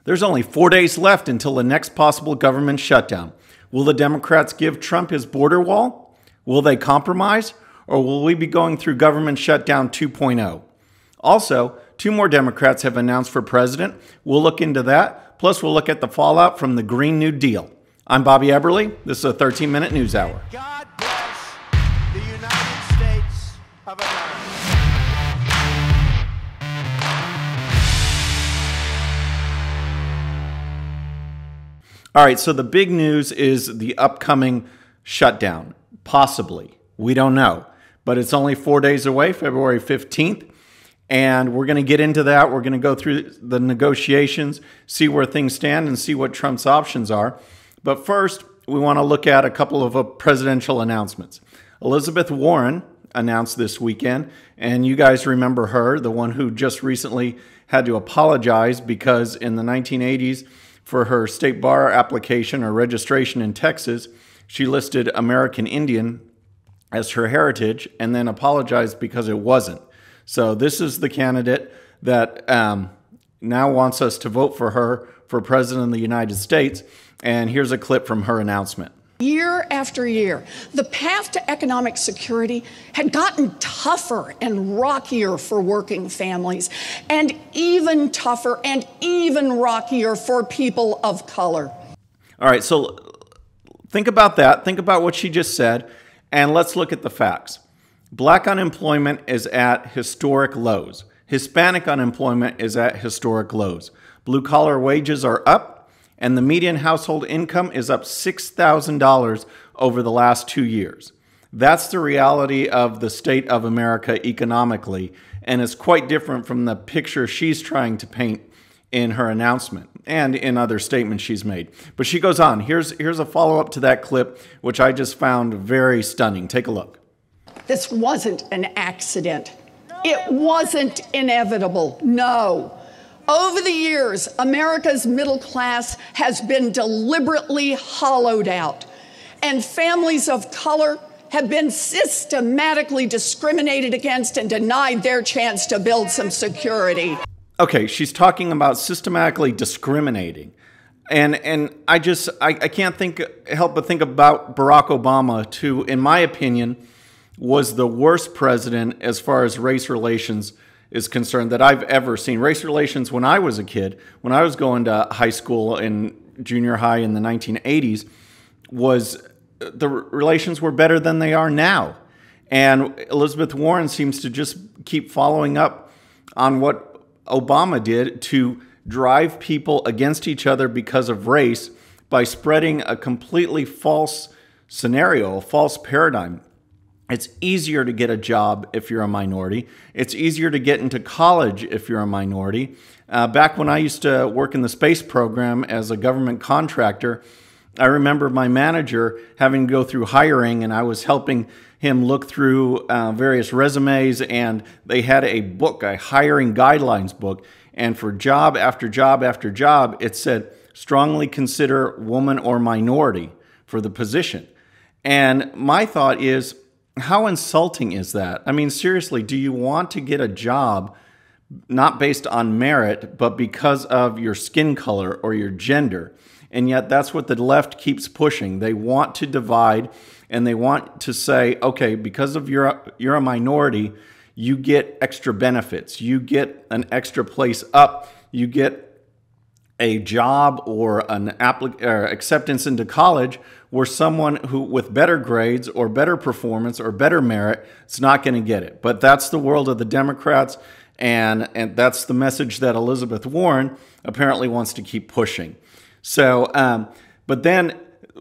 There's only 4 days left until the next possible government shutdown. Will the Democrats give Trump his border wall? Will they compromise? Or will we be going through government shutdown 2.0? Also, 2 more Democrats have announced for president. We'll look into that. Plus, we'll look at the fallout from the Green New Deal. I'm Bobby Eberly. This is a 13-minute news hour. God bless the United States of America. All right, so the big news is the upcoming shutdown. Possibly. We don't know. But it's only 4 days away, February 15th. And we're going to get into that. We're going to go through the negotiations, see where things stand, and see what Trump's options are. But first, we want to look at a couple of presidential announcements. Elizabeth Warren announced this weekend, and you guys remember her, the one who just recently had to apologize because in the 1980s, for her state bar application or registration in Texas, she listed American Indian as her heritage and then apologized because it wasn't. So this is the candidate that now wants us to vote for her for president of the United States. And here's a clip from her announcement. Year after year, the path to economic security had gotten tougher and rockier for working families, and even tougher and even rockier for people of color. All right, so think about that. Think about what she just said, and let's look at the facts. Black unemployment is at historic lows. Hispanic unemployment is at historic lows. Blue-collar wages are up, and the median household income is up $6,000 over the last 2 years. That's the reality of the state of America economically, and it's quite different from the picture she's trying to paint in her announcement and in other statements she's made. But she goes on. Here's a follow-up to that clip, which I just found very stunning. Take a look. This wasn't an accident. It wasn't inevitable. No. Over the years, America's middle class has been deliberately hollowed out, and families of color have been systematically discriminated against and denied their chance to build some security. Okay, she's talking about systematically discriminating. And I can't help but think about Barack Obama, who, in my opinion, was the worst president as far as race relations is concerned that I've ever seen. Race relations when I was a kid, when I was going to high school and junior high in the 1980s, the relations were better than they are now. And Elizabeth Warren seems to just keep following up on what Obama did to drive people against each other because of race by spreading a completely false scenario, a false paradigm. It's easier to get a job if you're a minority. It's easier to get into college if you're a minority. Back when I used to work in the space program as a government contractor, I remember my manager having to go through hiring, and I was helping him look through various resumes, and they had a book, a hiring guidelines book, and for job after job after job, it said, strongly consider woman or minority for the position. And my thought is, how insulting is that? I mean, seriously, do you want to get a job not based on merit, but because of your skin color or your gender? And yet that's what the left keeps pushing. They want to divide, and they want to say, okay, because of you're a minority, you get extra benefits. You get an extra place up. You get a job or an acceptance into college where someone who with better grades or better performance or better merit is not going to get it. But that's the world of the Democrats, and that's the message that Elizabeth Warren apparently wants to keep pushing. So, but then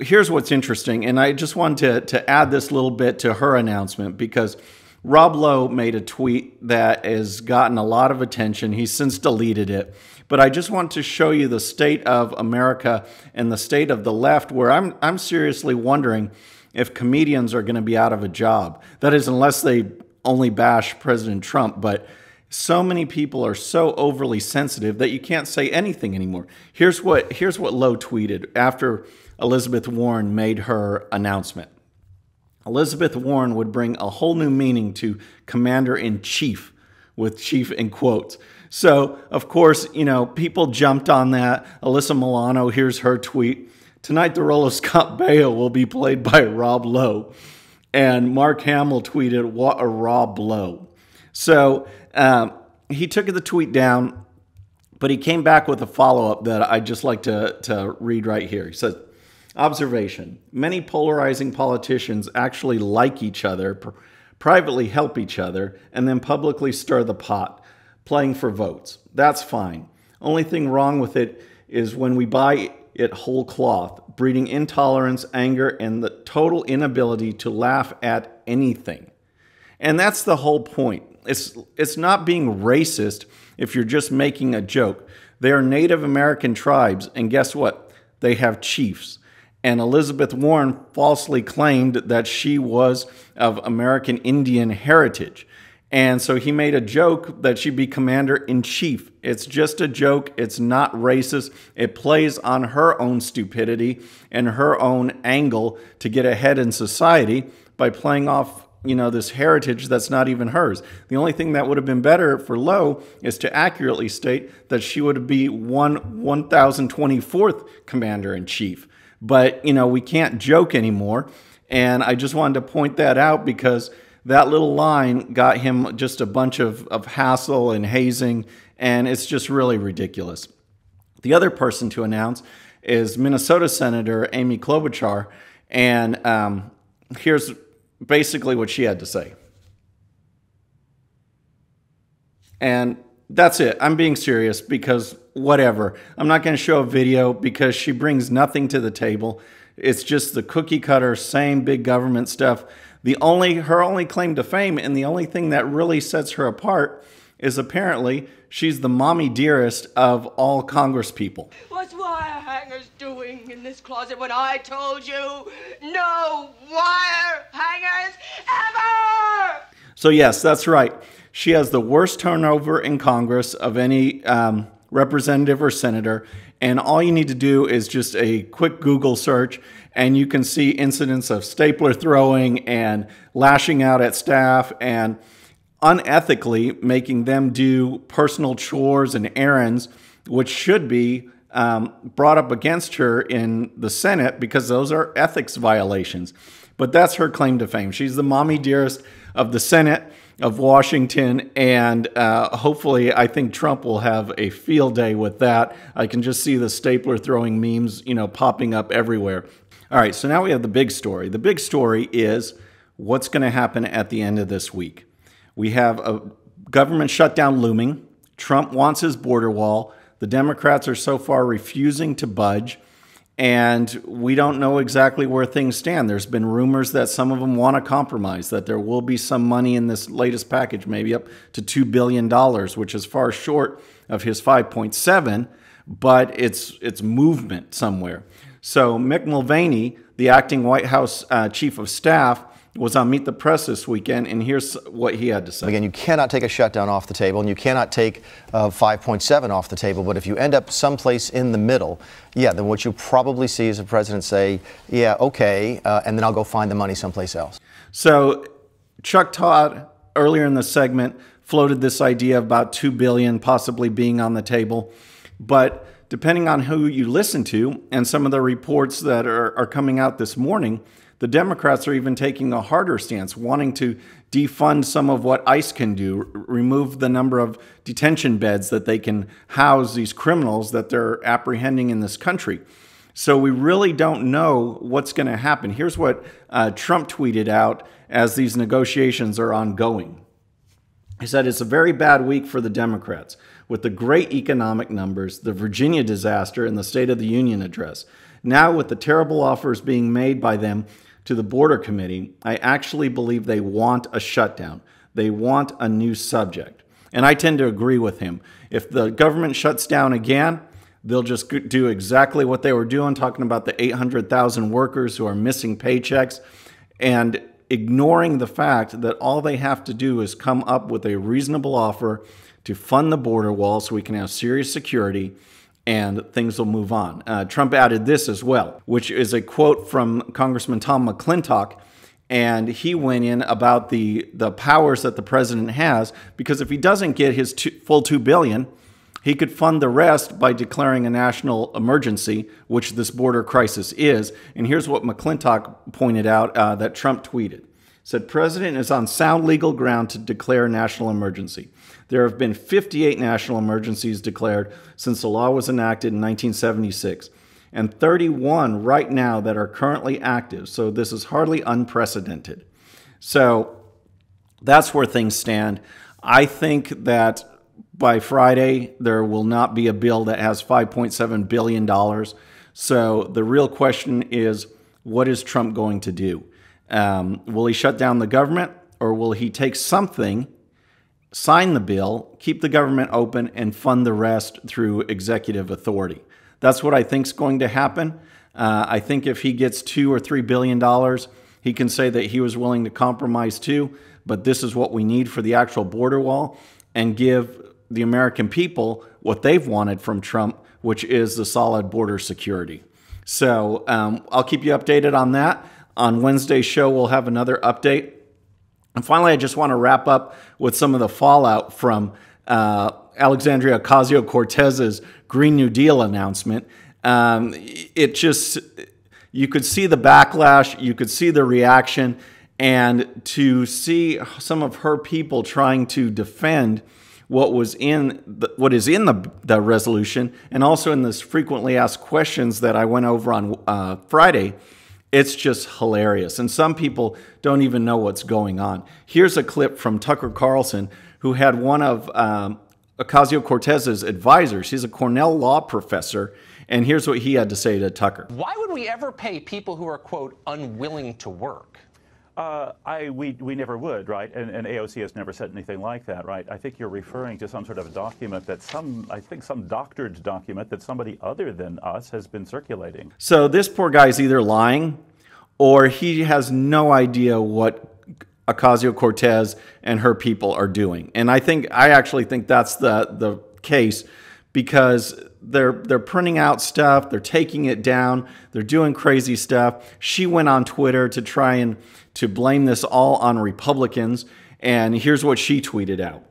here's what's interesting, and I just wanted to add this little bit to her announcement because Rob Lowe made a tweet that has gotten a lot of attention. He's since deleted it. But I just want to show you the state of America and the state of the left, where I'm seriously wondering if comedians are going to be out of a job. That is, unless they only bash President Trump. But so many people are so overly sensitive that you can't say anything anymore. Here's what Lowe tweeted after Elizabeth Warren made her announcement. Elizabeth Warren would bring a whole new meaning to commander-in-chief, with chief in quotes. So, of course, people jumped on that. Alyssa Milano, here's her tweet. Tonight, the role of Scott Baio will be played by Rob Lowe. And Mark Hamill tweeted, what a raw blow. So he took the tweet down, but he came back with a follow-up that I'd just like to read right here. He says, observation, many polarizing politicians actually like each other, privately help each other, and then publicly stir the pot, playing for votes. That's fine. Only thing wrong with it is when we buy it whole cloth, breeding intolerance, anger, and the total inability to laugh at anything. And that's the whole point. It's not being racist if you're just making a joke. They are Native American tribes, and guess what? They have chiefs. And Elizabeth Warren falsely claimed that she was of American Indian heritage. And so he made a joke that she'd be commander-in-chief. It's just a joke. It's not racist. It plays on her own stupidity and her own angle to get ahead in society by playing off, this heritage that's not even hers. The only thing that would have been better for Lowe is to accurately state that she would be 1024th commander-in-chief. But, we can't joke anymore. And I just wanted to point that out because that little line got him just a bunch of hassle and hazing, and it's just really ridiculous. The other person to announce is Minnesota Senator Amy Klobuchar, and here's basically what she had to say. And that's it. I'm being serious because whatever. I'm not going to show a video because she brings nothing to the table. It's just the cookie cutter, same big government stuff. Her only claim to fame and the only thing that really sets her apart is apparently she's the mommy dearest of all Congress people. What's wire hangers doing in this closet when I told you no wire hangers ever? So yes, that's right. She has the worst turnover in Congress of any representative or senator. And all you need to do is just a quick Google search and you can see incidents of stapler throwing and lashing out at staff and unethically making them do personal chores and errands, which should be brought up against her in the Senate because those are ethics violations. But that's her claim to fame. She's the mommy dearest of the Senate of Washington, and hopefully I think Trump will have a field day with that. I can just see the stapler throwing memes, popping up everywhere. All right, so now we have the big story. The big story is what's going to happen at the end of this week. We have a government shutdown looming. Trump wants his border wall. The Democrats are so far refusing to budge, and we don't know exactly where things stand. There's been rumors that some of them want to compromise, that there will be some money in this latest package, maybe up to $2 billion, which is far short of his 5.7, but it's movement somewhere. So Mick Mulvaney, the acting White House chief of staff, was on Meet the Press this weekend, and here's what he had to say. Again, you cannot take a shutdown off the table, and you cannot take 5.7 off the table, but if you end up someplace in the middle, then what you probably see is the president say, yeah, okay, and then I'll go find the money someplace else. So Chuck Todd, earlier in the segment, floated this idea of about $2 billion possibly being on the table, but depending on who you listen to and some of the reports that are coming out this morning, the Democrats are even taking a harder stance, wanting to defund some of what ICE can do, remove the number of detention beds that they can house these criminals that they're apprehending in this country. So we really don't know what's going to happen. Here's what Trump tweeted out as these negotiations are ongoing. He said, it's a very bad week for the Democrats, with the great economic numbers, the Virginia disaster, and the State of the Union address. Now, with the terrible offers being made by them to the Border Committee, I actually believe they want a shutdown. They want a new subject. And I tend to agree with him. If the government shuts down again, they'll just do exactly what they were doing, talking about the 800,000 workers who are missing paychecks and ignoring the fact that all they have to do is come up with a reasonable offer to fund the border wall so we can have serious security and things will move on. Trump added this as well, which is a quote from Congressman Tom McClintock, And he went in about the powers that the president has, because if he doesn't get his full $2 billion, he could fund the rest by declaring a national emergency, which this border crisis is. And here's what McClintock pointed out that Trump tweeted. Said, President is on sound legal ground to declare a national emergency. There have been 58 national emergencies declared since the law was enacted in 1976, and 31 right now that are currently active. So this is hardly unprecedented. So that's where things stand. I think that by Friday, there will not be a bill that has $5.7 billion. So the real question is, what is Trump going to do? Will he shut down the government, or will he take something, sign the bill, keep the government open, and fund the rest through executive authority? That's what I think is going to happen. I think if he gets $2 or $3 billion, he can say that he was willing to compromise too, but this is what we need for the actual border wall, and give the American people what they've wanted from Trump, which is the solid border security. So I'll keep you updated on that. On Wednesday's show, we'll have another update. And finally, I just want to wrap up with some of the fallout from Alexandria Ocasio-Cortez's Green New Deal announcement. It just, you could see the backlash, you could see the reaction, and to see some of her people trying to defend what is in the resolution, and also in this frequently asked questions that I went over on Friday. It's just hilarious. And some people don't even know what's going on. Here's a clip from Tucker Carlson, who had one of Ocasio-Cortez's advisors. He's a Cornell law professor. And here's what he had to say to Tucker. Why would we ever pay people who are, quote, unwilling to work? We never would, right? And AOC has never said anything like that, right? I think you're referring to some sort of document that some doctored document that somebody other than us has been circulating. So this poor guy's either lying, or he has no idea what Ocasio-Cortez and her people are doing. And I actually think that's the case, because they're printing out stuff, they're taking it down, they're doing crazy stuff. She went on Twitter to try and to blame this all on Republicans, and here's what she tweeted out.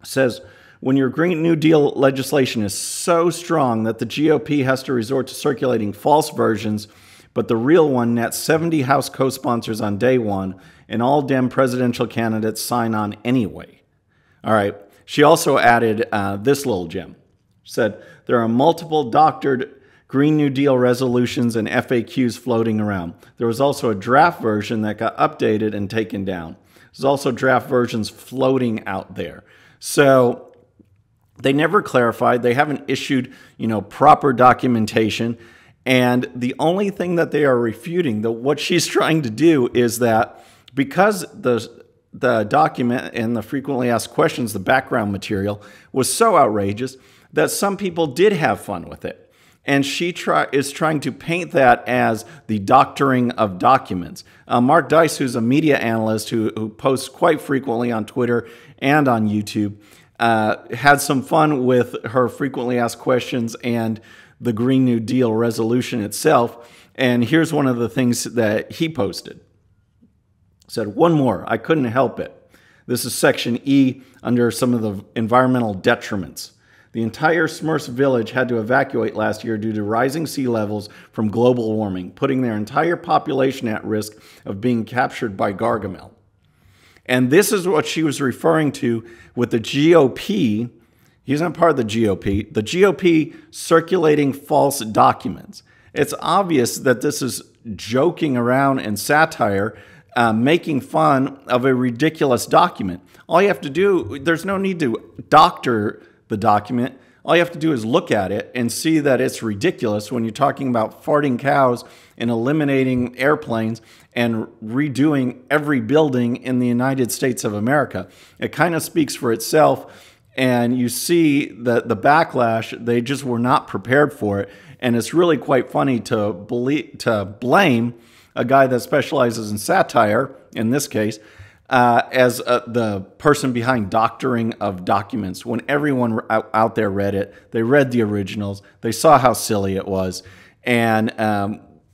It says, when your Green New Deal legislation is so strong that the GOP has to resort to circulating false versions, but the real one nets 70 House co-sponsors on day one, and all Dem presidential candidates sign on anyway. All right. She also added this little gem. She said, there are multiple doctored Green New Deal resolutions and FAQs floating around. There was also a draft version that got updated and taken down. There's also draft versions floating out there. So they never clarified. They haven't issued, proper documentation. And the only thing that they are refuting, what she's trying to do, is that because the document and the frequently asked questions, the background material, was so outrageous that some people did have fun with it. And she is trying to paint that as the doctoring of documents. Mark Dice, who's a media analyst who posts quite frequently on Twitter and on YouTube, had some fun with her frequently asked questions and the Green New Deal resolution itself. And here's one of the things that he posted. He said, one more, I couldn't help it. This is section E under some of the environmental detriments. The entire Smurfs village had to evacuate last year due to rising sea levels from global warming, putting their entire population at risk of being captured by Gargamel. And this is what she was referring to with the GOP. He's not part of the GOP circulating false documents. It's obvious that this is joking around and satire, making fun of a ridiculous document. All you have to do, there's no need to doctor the document. All you have to do is look at it and see that it's ridiculous when you're talking about farting cows and eliminating airplanes and redoing every building in the United States of America. It kind of speaks for itself, and you see the backlash. They just were not prepared for it, and it's really quite funny to blame a guy that specializes in satire, in this case, as the person behind doctoring of documents, when everyone out there read it. They read the originals. They saw how silly it was. And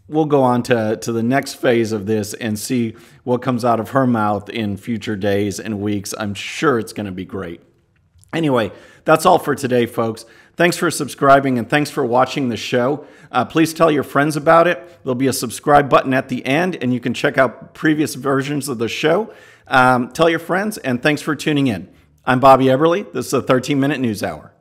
we'll go on to the next phase of this and see what comes out of her mouth in future days and weeks. I'm sure it's going to be great. Anyway, that's all for today, folks. Thanks for subscribing and thanks for watching the show. Please tell your friends about it. There'll be a subscribe button at the end, and you can check out previous versions of the show. Tell your friends, and thanks for tuning in. I'm Bobby Eberle. This is a 13-Minute News Hour.